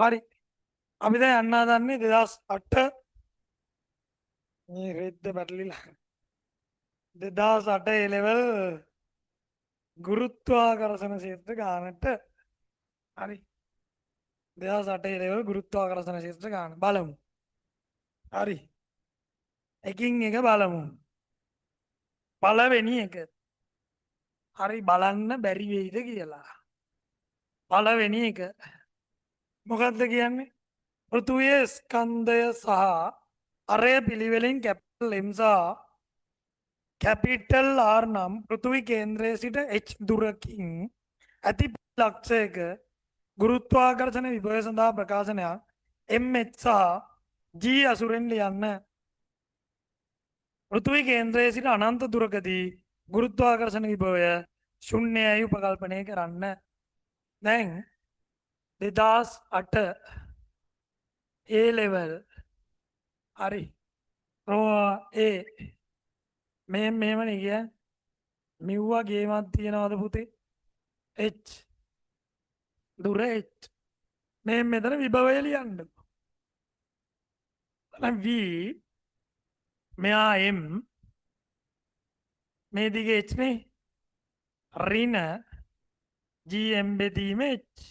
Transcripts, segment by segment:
හරි. අපි දැන් යන්න හදන්නේ 2008 මේ රෙද්ද පැටලිලා 2008 A level ගුරුත්වාකර්ෂණ ක්ෂේත්‍ර ගානට. හරි. 2008 A level ගුරුත්වාකර්ෂණ ක්ෂේත්‍ර ගාන බලමු. හරි. එකින් එක බලමු. පළවෙනි එක. හරි බලන්න බැරි වෙයිද කියලා. පළවෙනි එක. මොකද්ද කියන්නේ? පෘථුවියේ ස්කන්ධය සහ අරය පිළිවෙලින් කැපිටල් M සහ කැපිටල් R නම් පෘථුවි කේන්ද්‍රයේ සිට H දුරකින් ඇති ලක්ෂයක ගුරුත්වාකර්ෂණ විභවය සඳහා ප්‍රකාශනයක් MH සහ G අසුරෙන් ලියන්න. පෘථුවි කේන්ද්‍රයේ සිට අනන්ත දුරකදී ගුරුත්වාකර්ෂණ විභවය ශුන්‍යයි උපකල්පනය කරන්න. දැන් 2008 A level හරි රෝ ඒ මෙහෙමනේ කිය මෙව්වා ගේමක් තියනවද පුතේ H දුර H මෙතන විභවය ලියන්න. V මෙයා M මේ දිගේ H නේ ඍණ GM බෙදීම H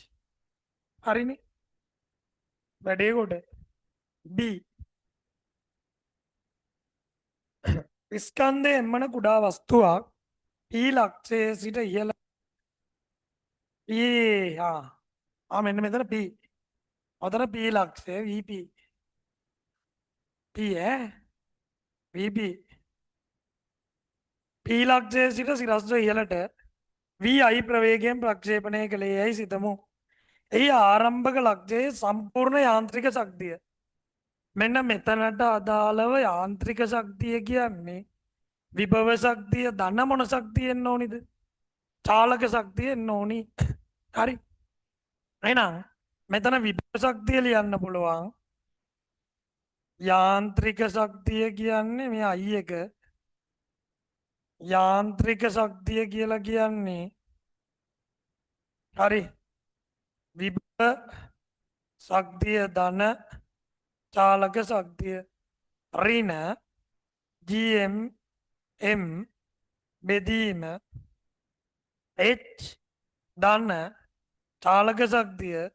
හරිනේ වැඩේ කොට B ස්කන්ධය එම්මන කුඩා වස්තුවක් P ලක්ෂයේ සිට ඉහළ මෙන්න මෙතන P ඔතන P ලක්ෂය VP P VP P ලක්ෂයේ සිට සිරස්ව ඉහළට VI ප්‍රවේගයෙන් ප්‍රක්ෂේපණය කළේ යයි සිතමු. එහි ආරම්භක ලක්ෂයේ සම්පූර්ණ යාන්ත්‍රික ශක්තිය මෙන්න මෙතනට අදාළව යාන්ත්‍රික ශක්තිය කියන්නේ විභව ශක්තිය ධන මොන ශක්තියෙන් ඕනිද? චාලක ශක්තියෙන් ඕනි. හරි. එහෙනම් මෙතන විභව ශක්තිය ලියන්න පුළුවන්. යාන්ත්‍රික ශක්තිය කියන්නේ මේ I එක. යාන්ත්‍රික ශක්තිය කියලා කියන්නේ හරි විභව ශක්තිය ධන චාලක ශක්තිය ඍණ GM M බෙදීම H ධන චාලක ශක්තිය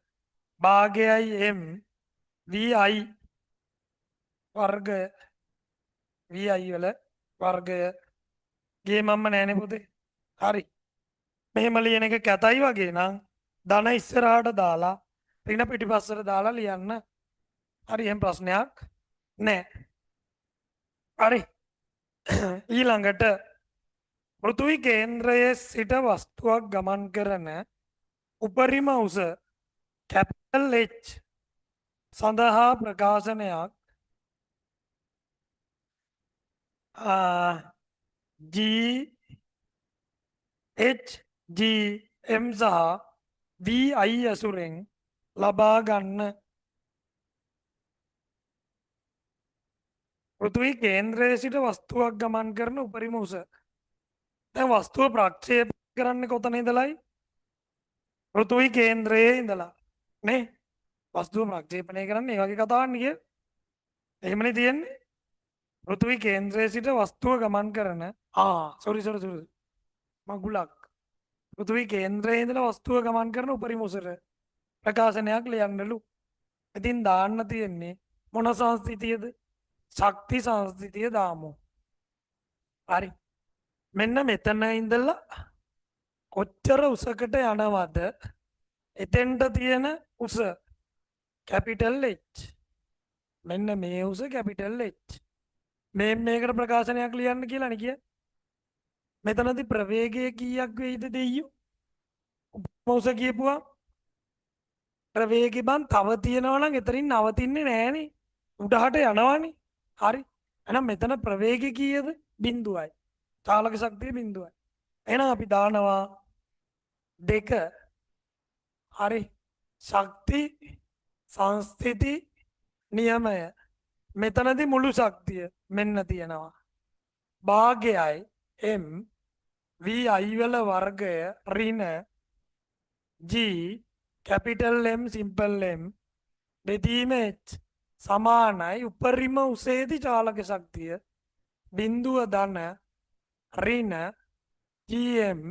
භාගයයි M VI වර්ගය VI වල වර්ගය ගේ මම්ම නෑනේ පුතේ. හරි. මෙහෙම ලියන එක කැතයි වගේ නම් ධන ඉස්සරහට දාලා ඍණ පිටිපස්සට දාලා ලියන්න. හරි එහෙම ප්‍රශ්නයක් නෑ. හරි. ඊළඟට පෘථුවි කේන්ද්‍රයේ සිට වස්තුවක් ගමන් කරන උපරිම උස කැපිටල් H සඳහා ප්‍රකාශනයක් G H G M සහ VI අසුරෙන් ලබා ගන්න. පෘථුවි කේන්ද්‍රයේ සිට වස්තුවක් ගමන් කරන උපරිම උස. දැන් වස්තුව ප්‍රක්ෂේප කරන්නේ කොතන ඉඳලායි? පෘථුවි කේන්ද්‍රයේ ඉඳලා නේ. වස්තුව ප්‍රක්ෂේපණය කරන්නේ මේ වගේ කතාවක් නේ. එහෙමනේ තියෙන්නේ. පෘථුවි කේන්ද්‍රයේ සිට වස්තුව ගමන් කරන සෝරි මගුලක්. පෘථුවි කේන්ද්‍රයේ ඉඳලා වස්තුව ගමන් කරන උපරිම උසට ප්‍රකාශනයක් ලියන්නලු. ඉතින් දාන්න තියෙන්නේ මොන සංස්ථිතියද? ශක්ති සංස්ථිතිය දාමු. හරි. මෙන්න මෙතන ඉඳලා කොච්චර උසකට යනවද? එතෙන්ට තියෙන උස කැපිටල් H. මෙන්න මේ උස කැපිටල් H. මේකට ප්‍රකාශනයක් ලියන්න කියලා නේ කිය. මෙතනදී ප්‍රවේගය කීයක් වෙයිද දෙයියෝ? උස කියපුවා ප්‍රවේගය බන් තව තියෙනවා නම් එතනින් නවතින්නේ නෑනේ. උඩහට යනවානේ. හරි. එහෙනම් මෙතන ප්‍රවේගය කීයද? 0යි. චාලක ශක්තිය 0යි. එහෙනම් අපි දානවා 2. හරි. ශක්ති සංස්ථිති නියමය. මෙතනදී මුළු ශක්තිය මෙන්න තියෙනවා. භාගයයි M VI වල වර්ගය ඍණ G capital M simple M බෙදීම H සමානයි උපරිම උසේදී චාලක ශක්තිය බිඳුව ධන ඍණ GM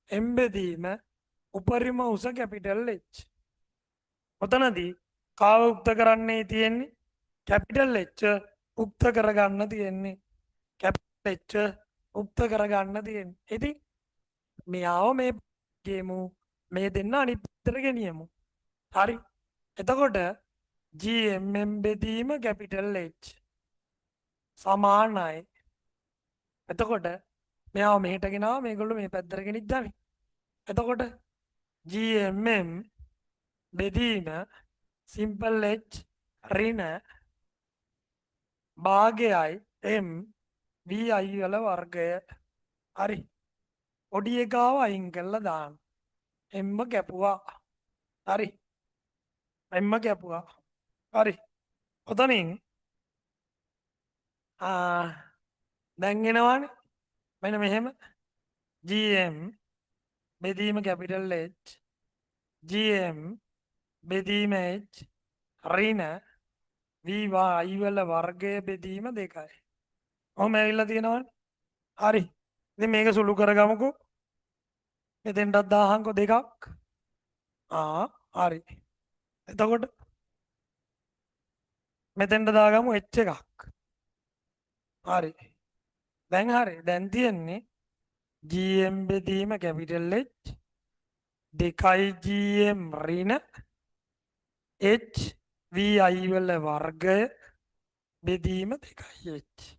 M බෙදීම උපරිම උස කැපිටල් H. ඔතනදී කාව උක්ත කරන්නේ තියෙන්නේ කැපිටල් H උක්ත කරගන්න තියෙන්නේ කැපිටල් H උක්ත කරගන්න තියෙන්නේ. ඉතින් මෙයාව මේ ගේමු මේ දෙන්න අනිත් පැත්තට ගෙනියමු. හරි. එතකොට GMM බෙදීම කැපිටල් H සමානයි. එතකොට මෙයාව මෙහෙට ගෙනාව මේගොල්ලෝ මේ පැත්තට ගෙනිච්චානේ. එතකොට GMM බෙදීම සිම්පල් H ඍණ භාගයයි M VI වල වර්ගය. හරි. පොඩි එකාව අයින් කරලා දාන්න. M කැපුවා. හරි. M කැපුවා. හරි. ඔතනින් දැන් එනවනේ මෙන්න මෙහෙම GM බෙදීම කැපිටල් H GM බෙදීම H ඍණ VY වල වර්ගය බෙදීම 2යි. ඔහොම ඇවිල්ලා තියෙනවනේ. හරි. ඉතින් මේක සුළු කරගමුකෝ. මෙතෙන්ටත් දාහන්කෝ 2ක්. හරි. එතකොට මෙතෙන්ට දාගමු H එකක්. හරි. දැන් හරි. දැන් තියෙන්නේ GM බෙදීම කැපිටල් H 2යි GM ඍණ H VI වල වර්ගය බෙදීම 2යි H.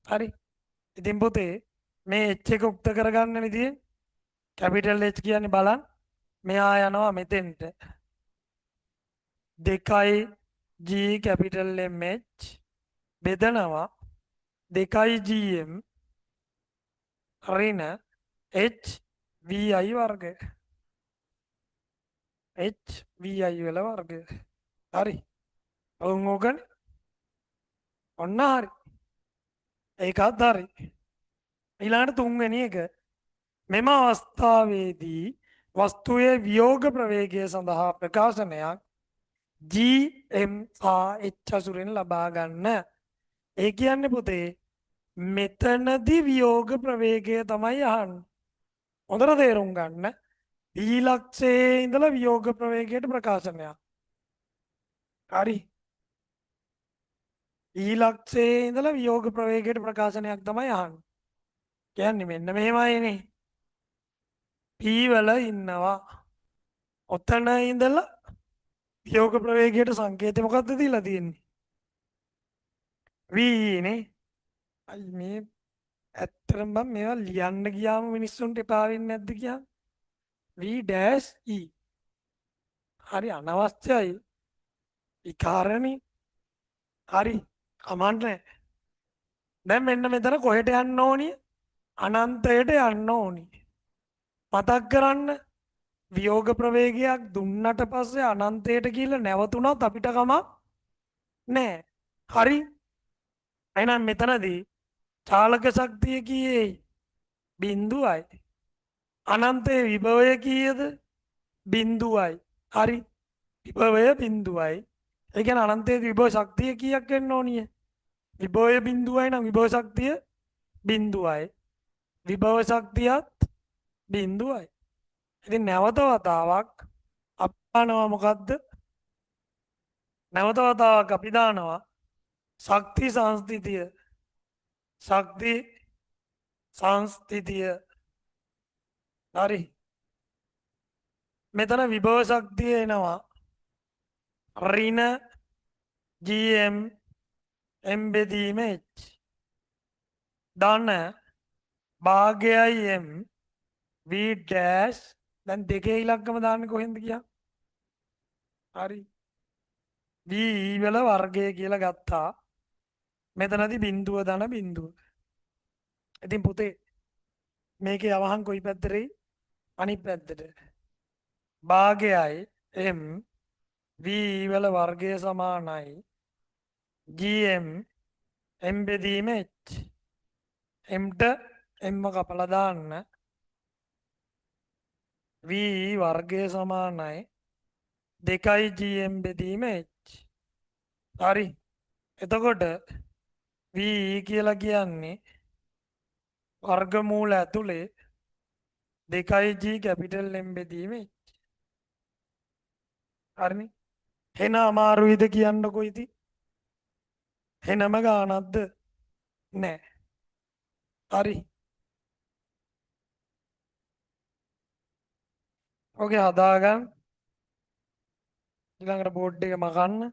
හරි. ඉතින් පුතේ මේ H එක උක්ත කරගන්න විදිය කැපිටල් H කියන්නේ බලන්න මෙහා යනවා මෙතෙන්ට 2යි G capital M H බෙදනවා 2යි GM ඍණ H VI වර්ගය H VI වල වර්ගය. හරි. ඔවුන් ඕකනේ. ඔන්න හරි. ඒකත් හරි. ඊළඟට තුන්වෙනි එක මෙම අවස්ථාවේදී වස්තුවේ වියෝග ප්‍රවේගය සඳහා ප්‍රකාශනයක් GM H අසුරෙන් ලබා ගන්න. ඒ කියන්නේ පුතේ මෙතනදී වියෝග ප්‍රවේගය තමයි අහන්නේ. හොඳට තේරුම් ගන්න. ඊලක්ෂයේ ඉඳලා වියෝග ප්‍රවේගයට ප්‍රකාශනයක්. හරි. ඊලක්ෂයේ ඉඳලා වියෝග ප්‍රවේගයට ප්‍රකාශනයක් තමයි අහන්නේ. කියන්නේ මෙන්න මෙහෙමයිනේ. P වල ඉන්නවා. ඔතන ඉඳලා වියෝග ප්‍රවේගයට සංකේතය මොකක්ද දීලා තියෙන්නේ? V නේ. අයි මේ ඇත්තටම මම මේවා ලියන්න ගියාම මිනිස්සුන්ට එපා වෙන්නේ නැද්ද කියලා? V-E. හරි අනවශ්‍යයි. විකාරණේ. හරි කමන්නේ. දැන් මෙන්න මෙතන කොහෙට යන්න ඕනි? අනන්තයට යන්න ඕනි. මතක් කරන්න වියෝග ප්‍රවේගයක් දුන්නට පස්සේ අනන්තයට කියලා නැවතුණත් අපිට කමක් නැහැ. හරි. එහෙනම් මෙතනදී චාලක ශක්තිය කීයේ? බිඳුවයි. අනන්තයේ විභවය කීයද? බිඳුවයි. හරි. විභවය බිඳුවයි. ඒ කියන්නේ අනන්තයේ විභව ශක්තිය කීයක් වෙන්න ඕනිය? විභවය බිඳුවයි නම් විභව ශක්තිය බිඳුවයි. විභව ශක්තියත් බිඳුවයි. ඉතින් නැවත වතාවක් අපි දානවා මොකද්ද? නැවත වතාවක් අපි දානවා ශක්ති සංස්ථිතිය. ශක්ති සංස්ථිතිය. හරි. මෙතන විභව ශක්තිය එනවා ඍණ GM M බෙදීම H ධන භාගයයි M V dash දැන් දෙකේ ඉලක්කම දාන්නේ කොහෙන්ද කියා? හරි. V වල වර්ගය කියලා ගත්තා. මෙතනදී බිඳුව ධන බිඳුව. ඉතින් පුතේ මේකේ අවහන් කොයි පැත්තටද? අනිත් පැත්තට. භාගයයි M V වල වර්ගය සමානයි GM M බෙදීම H. Mට M කපලා දාන්න V වර්ගය සමානයි දෙකයි GM බෙදීම H. හරි. එතකොට V කියලා කියන්නේ වර්ගමූල ඇතුලේ දෙකයි G කැපිටල් M බෙදීම H. හරිනේ. හෙන අමාරුයිද කියන්නකො ඉතින්. හෙනම ගානක්ද? නෑ. හරි. ඔගේ හදාගන්න ඊළඟට බෝඩ් එක මකන්න.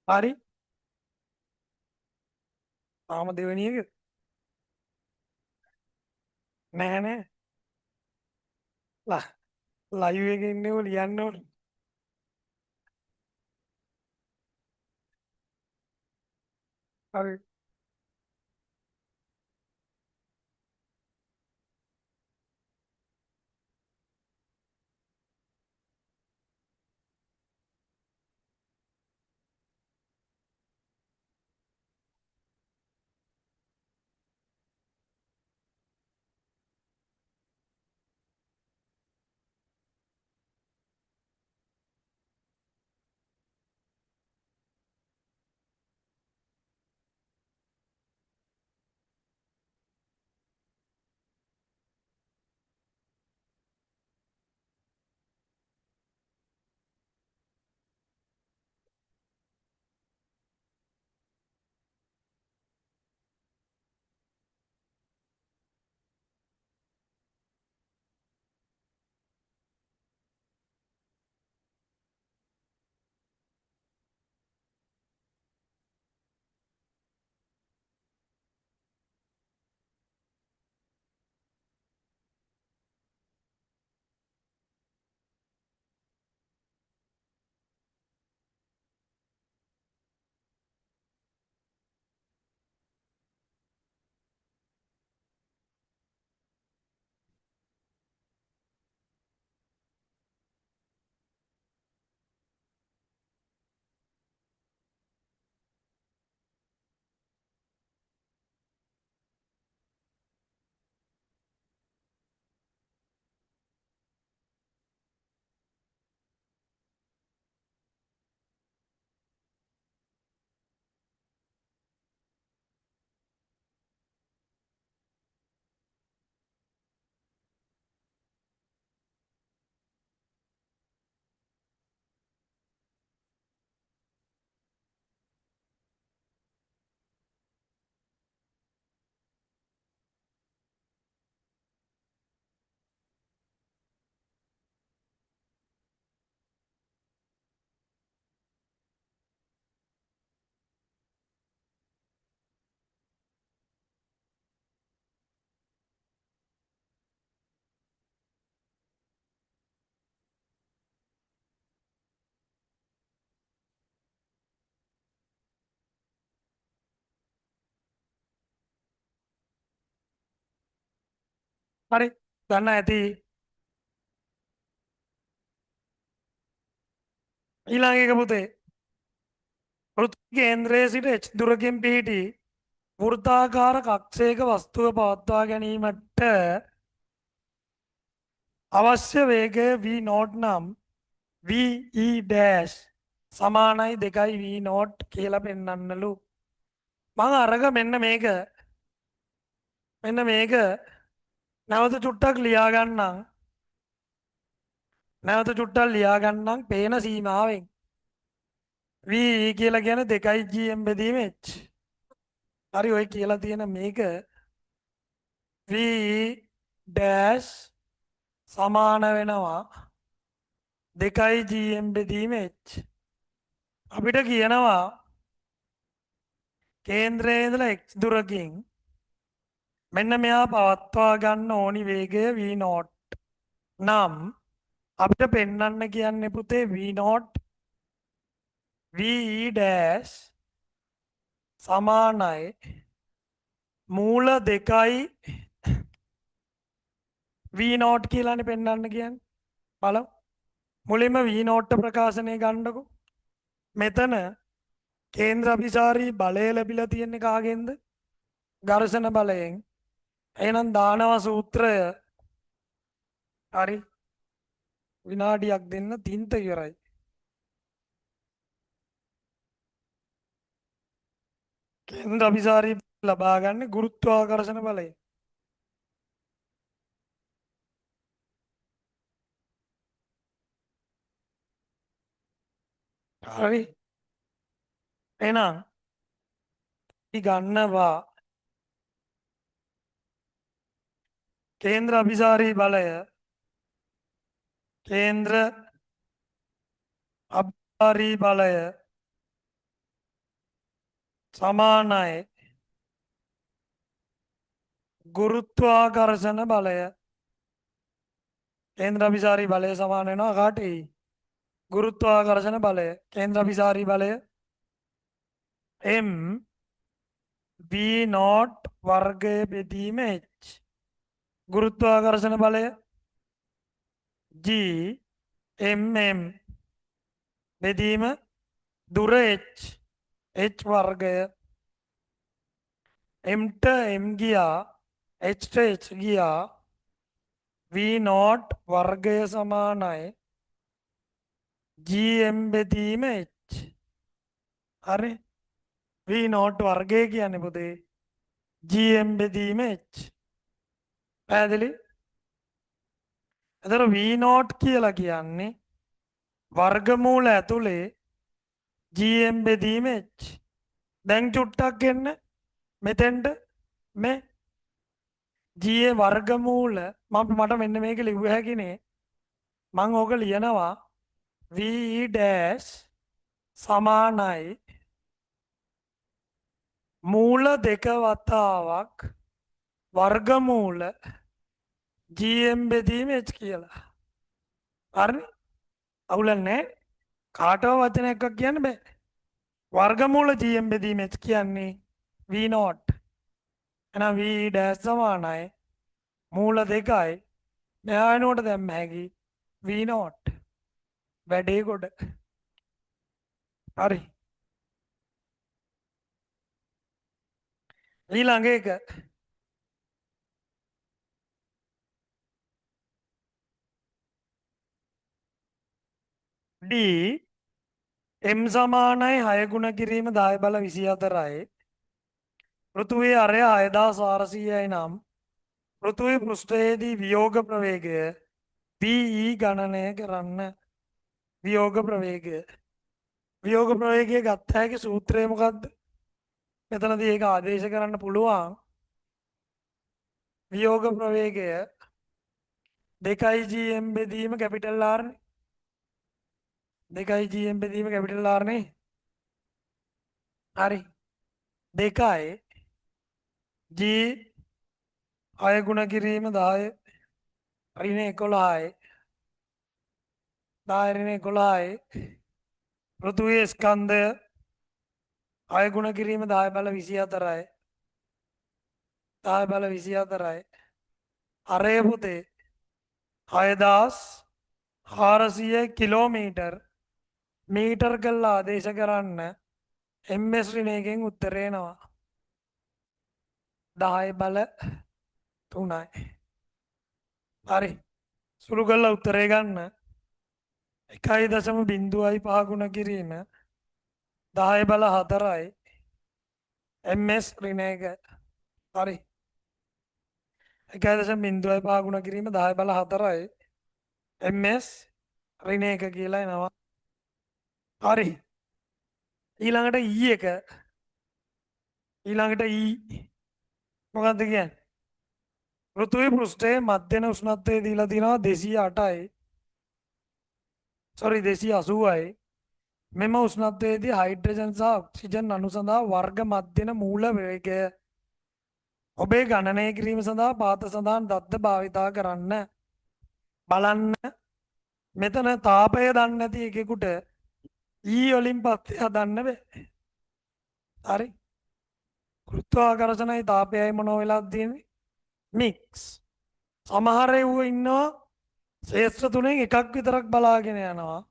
හරි. තාම දෙවෙනි එක නෑ නෑ. ලයිව් එකේ ඉන්නකො ලියන්න ඕනේ. හරි. හරි දන්න ඇති ඊළඟ එක පුතේ පෘථිවි කේන්ද්‍රයේ සිට එච් දුරකින් පිහිටි වෘත්තාකාර කක්ෂයක වස්තුව පවත්වා ගැනීමට අවශ්‍ය වේගය v නෝට් නම් VE ඩෑෂ් සමානයි 2 V නෝට් කියලා පෙන්වන්නලු. මම අරග මෙන්න මේක නැවත චුට්ටක් ලියා ගන්නම්. නැවත චුට්ටක් ලියා ගන්නම් පේන සීමාවෙන්. VE කියලා කියන්නේ 2 GM බෙදීම H. හරි ඔය කියලා තියෙන මේක VE ඩෑෂ් සමාන වෙනවා 2 GM බෙදීම H. අපිට කියනවා කේන්ද්‍රයේ ඉඳලා x දුරකින් මෙන්න මෙයා පවත්වා ගන්න ඕනි වේගය v නෝට් නම් අපිට පෙන්වන්න කියන්නේ පුතේ v නෝට් ve ඩෑෂ් සමානයි මූල 2යි v නෝට් කියලානේ පෙන්වන්න කියන්නේ. බලමු. මුලින්ම v නෝට් ප්‍රකාශනය ගන්නකො. මෙතන කේන්ද්‍ර අභිසාරී බලය ලැබිලා තියෙන්නේ කාගෙන්ද? ඝර්ෂණ බලයෙන්. එහෙනම් දානවා සූත්‍රය. හරි. විනාඩියක් දෙන්න තින්ත ඉවරයි. කේන්ද්‍ර අභිසාරී ලබා ගන්න ගුරුත්වාකර්ෂණ බලය. හරි. එහෙනම් අපි ගන්නවා කේන්ද්‍ර අභිසාරී බලය කේන්ද්‍ර අභිසාරී බලය සමානයි ගුරුත්වාකර්ෂණ බලය. කේන්ද්‍ර අභිසාරී බලය සමාන වෙනවා කාටයි? ගුරුත්වාකර්ෂණ බලය. කේන්ද්‍ර අභිසාරී බලය m v නෝට් වර්ගය බෙදීම h. ගුරුත්වාකර්ෂණ බලය g mm බෙදීම දුර h වර්ගය. mට m ගියා hට h ගියා v නෝට් වර්ගය සමානයි gm බෙදීම h. හරි. v නෝට් වර්ගය කියන්නේ පුතේ gm බෙදීම h. පැහැදිලි? එතකොට v නෝට් කියලා කියන්නේ වර්ගමූල ඇතුලේ gm බෙදීම h. දැන් චුට්ටක් එන්න මෙතෙන්ට මේ g වර්ගමූල මට මෙන්න මේක ලිව්ව හැකිනේ. මම ඕක ලියනවා v ඩෑෂ් සමානයි මූල දෙක වතාවක් වර්ගමූල gm බෙදීම h කියලා. හරි? අවුලක් නැහැ. කාටවත් වචනයක් කියන්න බෑ. වර්ගමූල gm බෙදීම h කියන්නේ v නෝට්. එහෙනම් v ඩෑෂ් සමානයි මූල දෙකයි මෙහා වෙනකොට දැම්ම හැකි v නෝට්. වැඩේ කොට. හරි. ඊළඟ එක D m සමානයි 6 ගුණ කිරීම 10 බල 24යි. පෘථුවියේ අරය 6400යි නම් පෘථුවි පෘෂ්ඨයේදී වියෝග ප්‍රවේගය VE ගණනය කරන්න. වියෝග ප්‍රවේගය. වියෝග ප්‍රවේගය ගත්ත හැකි සූත්‍රය මොකක්ද? මෙතනදී ඒක ආදේශ කරන්න පුළුවන්. වියෝග ප්‍රවේගය 2 GM බෙදීම කැපිටල් R නේ. 2 GM බෙදීම කැපිටල් R නේ. හරි. 2යි G 6 ගුණ කිරීම 10 ඍණ 11යි 10 ඍණ 11යි පෘථුවියේ ස්කන්ධය 6 ගුණ කිරීම 10 බල 24යි 10 බල 24යි අරේ පුතේ 6400 කිලෝමීටර් මීටර් කළා ආදේශ කරන්න MS ඍණයකින් උත්තරේ එනවා 10 බල 3යි. හරි. සුළු කරලා උත්තරේ ගන්න 1.05 ගුණ කිරීම 10 බල 4යි MS ඍණයක. හරි. 1.05 ගුණ කිරීම 10 බල 4යි MS ඍණයක කියලා එනවා. හරි. ඊළඟට E එක ඊළඟට E මොකක්ද කියන්නේ? පෘථිවි පෘෂ්ඨයේ මධ්‍යන උෂ්ණත්වය දීලා තියෙනවා 208යි. සෝරි 280යි. මෙම උෂ්ණත්වයේදී හයිඩ්‍රජන් සහ ඔක්සිජන් අණු සඳහා වර්ග මධ්‍යන මූල වේගය ඔබේ ගණනය කිරීම සඳහා පාත සඳහන් දත්ත භාවිතා කරන්න. බලන්න මෙතන තාපය දන්නේ නැති එකෙකුට E වලින් පස්සේ හදන්න බෑ. හරි. ගුරුත්වාකර්ෂණයි තාපයයි මොනවා වෙලාද තියෙන්නේ? මික්ස්. සමහර ඒවා ඉන්නවා ශේෂ්ත්‍ර තුනෙන් එකක් විතරක් බලාගෙන යනවා.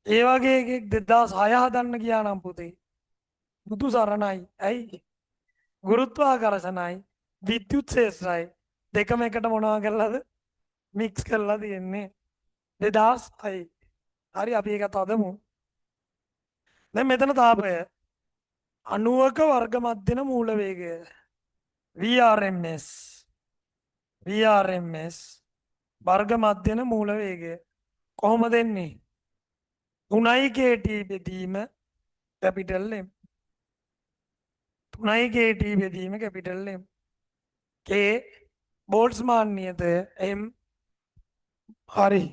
ඒ වගේ එකෙක් 2006 හදන්න ගියා නම් පුතේ බුදු සරණයි. ඇයි? ගුරුත්වාකර්ෂණයි විද්‍යුත් ශේෂ්ත්‍රයි දෙකම එකට මොනවා කරලාද මික්ස් කරලා තියෙන්නේ 2006. හරි අපි ඒකත් හදමු. දැන් මෙතන තාපය අණුවක වර්ග මධ්‍යන මූල වේගය VRMS වර්ග මධ්‍යන මූල වේගය කොහොමද එන්නේ? 3යි kt බෙදීම කැපිටල් M 3යි kt බෙදීම කැපිටල් M K බෝල්ට්ස්මාන් නියතය M හරි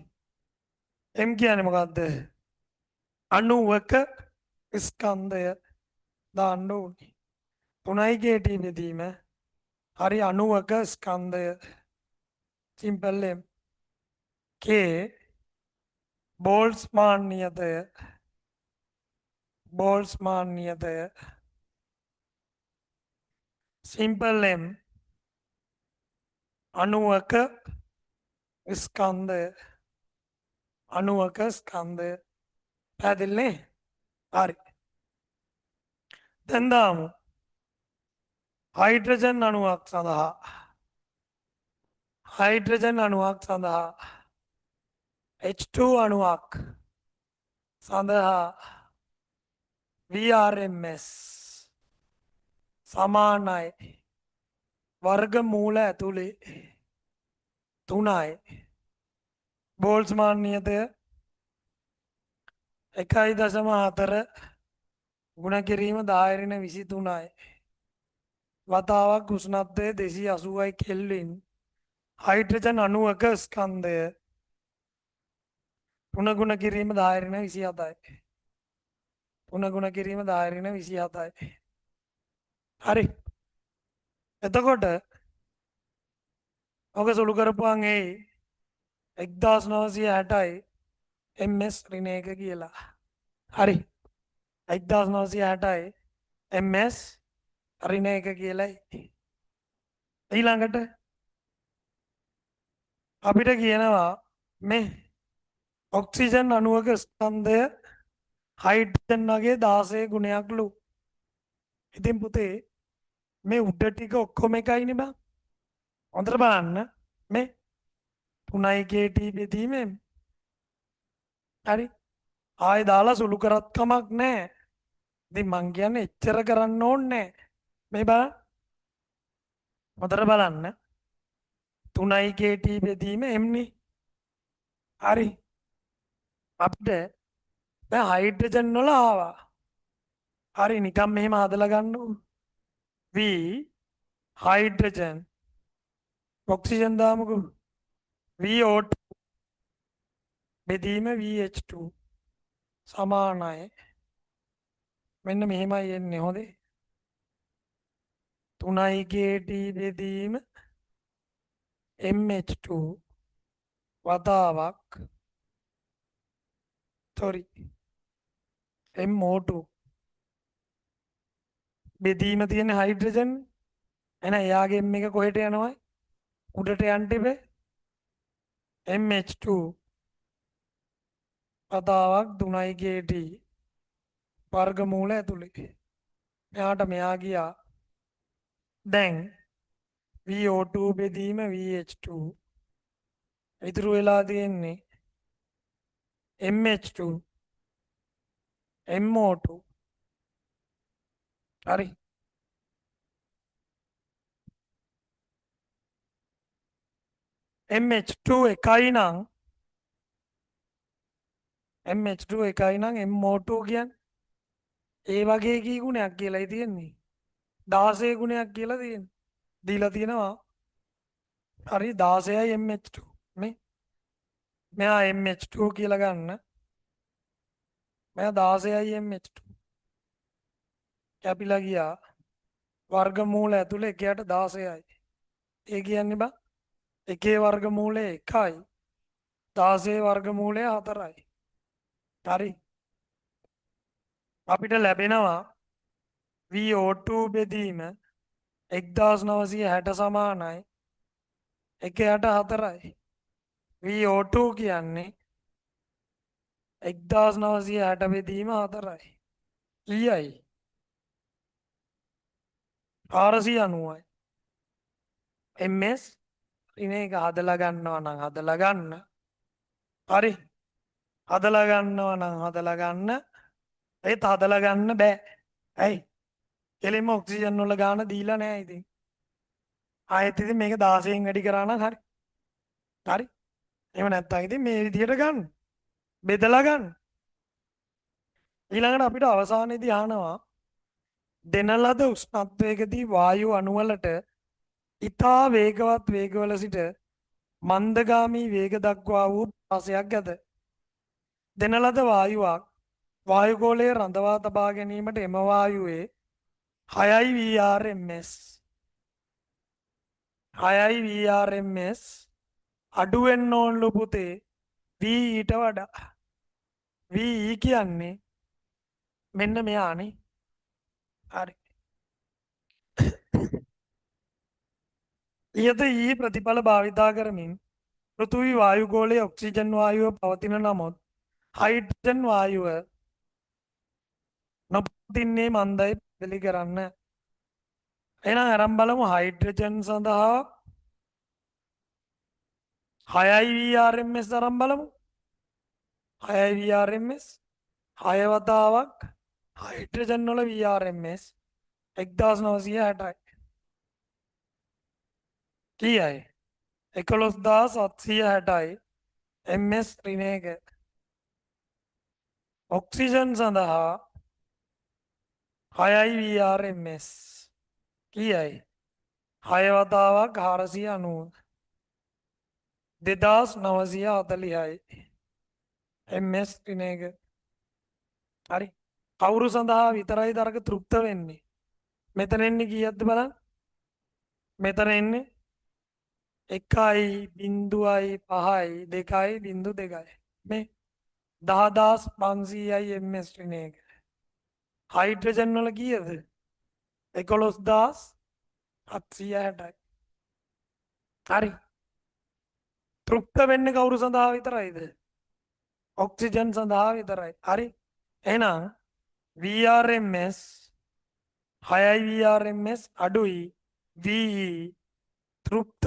M කියන්නේ මොකද්ද? අණුවක ස්කන්ධය දාන්න ඕනේ 3යි kt බෙදීම හරි අණුවක ස්කන්ධය සිම්පල් M K බෝල්ට්ස්මාන් නියතය සිම්පල් M අණුවක ස්කන්ධය පැහැදිලිනේ? හරි. දැන් දාමු හයිඩ්‍රජන් අණුවක් සඳහා H2 අණුවක් සඳහා VRMS සමානයි වර්ගමූල ඇතුලේ 3යි බෝල්ට්ස්මාන් නියතය 1.4 ගුණ කිරීම 1023යි වතාවක් උෂ්ණත්වය 280යි කෙල්වින් හයිඩ්‍රජන් අණුවක ස්කන්ධය 3 ගුණ කිරීම 1027යි 3 ගුණ කිරීම 1027යි. හරි. එතකොට ඔක සුළු කරපුවාන් ඒ 1960යි MS ඍණයක කියලා. හරි. 1960යි MS ඍණයක කියලයි. ඊළඟට අපිට කියනවා මේ ඔක්සිජන් අණුවක ස්කන්ධය හයිඩ්‍රජන් වගේ 16 ගුණයක්ලු. ඉතින් පුතේ මේ උඩ ටික ඔක්කොම එකයිනේ බං. හොඳට බලන්න මේ 3යි kt බෙදීම M. හරි. ආයෙ දාලා සුළු කරත් කමක් නැහැ. ඉතින් මං කියන්නේ එච්චර කරන්න ඕනේ නැහැ. මේ බලන්න. හොඳට බලන්න 3යි kt බෙදීම M නේ. හරි. අපිට දැන් හයිඩ්‍රජන් වල ආවා. හරි නිකන් මෙහෙම හදලා ගන්නකො. V හයිඩ්‍රජන් ඔක්සිජන් දාමුකෝ. VO2 බෙදීම VH2 සමානයි. මෙන්න මෙහෙමයි එන්නේ හොඳේ. 3යි kt බෙදීම MH2 වතාවක් MO2 බෙදීම තියෙන හයිඩ්‍රජන් එහෙනම් එයාගේ M එක කොහෙට යනවයි? උඩට යන්න ඉබේ MH2 කතාවක් 3ට වර්ගමූල ඇතුළේ මෙයාට මෙයා ගියා දැන් VO2 බෙදීම VH2 ඉතුරු වෙලා තියෙන්නේ MH2 MO2 හරි MH2 එකයි නම් MH2 එකයි නම් MO2 කියන්නේ ඒ වගේ කී ගුණයක් කියලායි තියෙන්නේ 16 ගුණයක් කියලා තියෙන්නේ දීලා තියෙනවා හරි 16යි MH2 මේ මෙයා MH2 කියලා ගන්න මෙයා 16යි MH2 කැපිලා ගියා වර්ගමූල ඇතුලේ එකයට 16යි ඒ කියන්නේ බා එකේ වර්ගමූලය 1යි 16 වර්ගමූලය 4යි හරි අපිට ලැබෙනවා VO2 බෙදීම 1960 සමානයි 1/4යි VO2 කියන්නේ 1960 බෙදීම 4යි කීයයි 490යි MS ඉනේ එක හදලා ගන්නවා නම් හදලා ගන්න හරි හදලා ගන්නවා නම් හදලා ගන්න ඒත් හදලා ගන්න බෑ ඇයි කෙලින්ම ඔක්සිජන් වල ගාන දීලා නෑ ඉතින් ආයෙත් ඉතින් මේක 16න් වැඩි කරා නම් හරි හරි එහෙම නැත්නම් ඉතින් මේ විදිහට ගන්න බෙදලා ගන්න ඊළඟට අපිට අවසානයේදී අහනවා දෙන ලද උෂ්ණත්වයකදී වායු අණු වලට ඉතා වේගවත් වේගවල සිට මන්දගාමී වේග දක්වා වූ ප්‍රාසයක් ඇත. දෙන ලද වායුවක් වායුගෝලයේ රඳවා තබා ගැනීමට එම වායුවේ 6යි VRMS 6යි VRMS අඩු වෙන්න ඕනලු පුතේ V ඊට වඩා V කියන්නේ මෙන්න මෙයානේ හරි ඉහත ඊ ප්‍රතිඵල භාවිතා කරමින් පෘථිවි වායුගෝලයේ ඔක්සිජන් වායුව පවතින නමුත් හයිඩ්‍රජන් වායුව නොපවතින්නේ මන්දයි පැහැදිලි කරන්න. එහෙනම් අරන් බලමු හයිඩ්‍රජන් සඳහා 6යි VRMS අරන් බලමු. 6යි VRMS 6 වතාවක් හයිඩ්‍රජන් වල VRMS 1960යි. කීයයි 11760යි MS ඍණ එක ඔක්සිජන් සඳහා 6යි VRMS කීයයි 6 වතාවක් 490 2940යි MS ඍණ එක හරි කවුරු සඳහා විතරයි තරක තෘප්ත වෙන්නේ මෙතන එන්නේ කීයක්ද බලන්න මෙතන එන්නේ 1.5යි 2.2යි මේ 10500යි MS ඍණ එක හයිඩ්‍රජන් වල කීයද 11760යි හරි තෘප්ත වෙන්නේ කවුරු සඳහා විතරයිද ඔක්සිජන් සඳහා විතරයි හරි එහෙනම් VRMS 6යි VRMS අඩුයි VE තෘප්ත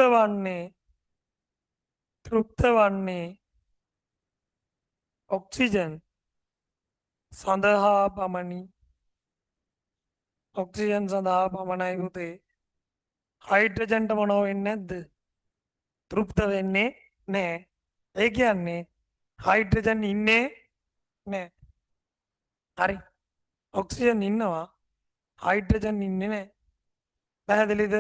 වන්නේ ඔක්සිජන් සඳහා පමණි ඔක්සිජන් සඳහා පමණයි පුතේ හයිඩ්‍රජන්ට මොනව වෙන්නේ නැද්ද තෘප්ත වෙන්නේ නෑ ඒ කියන්නේ හයිඩ්‍රජන් ඉන්නේ නෑ හරි ඔක්සිජන් ඉන්නවා හයිඩ්‍රජන් ඉන්නේ නෑ පැහැදිලිද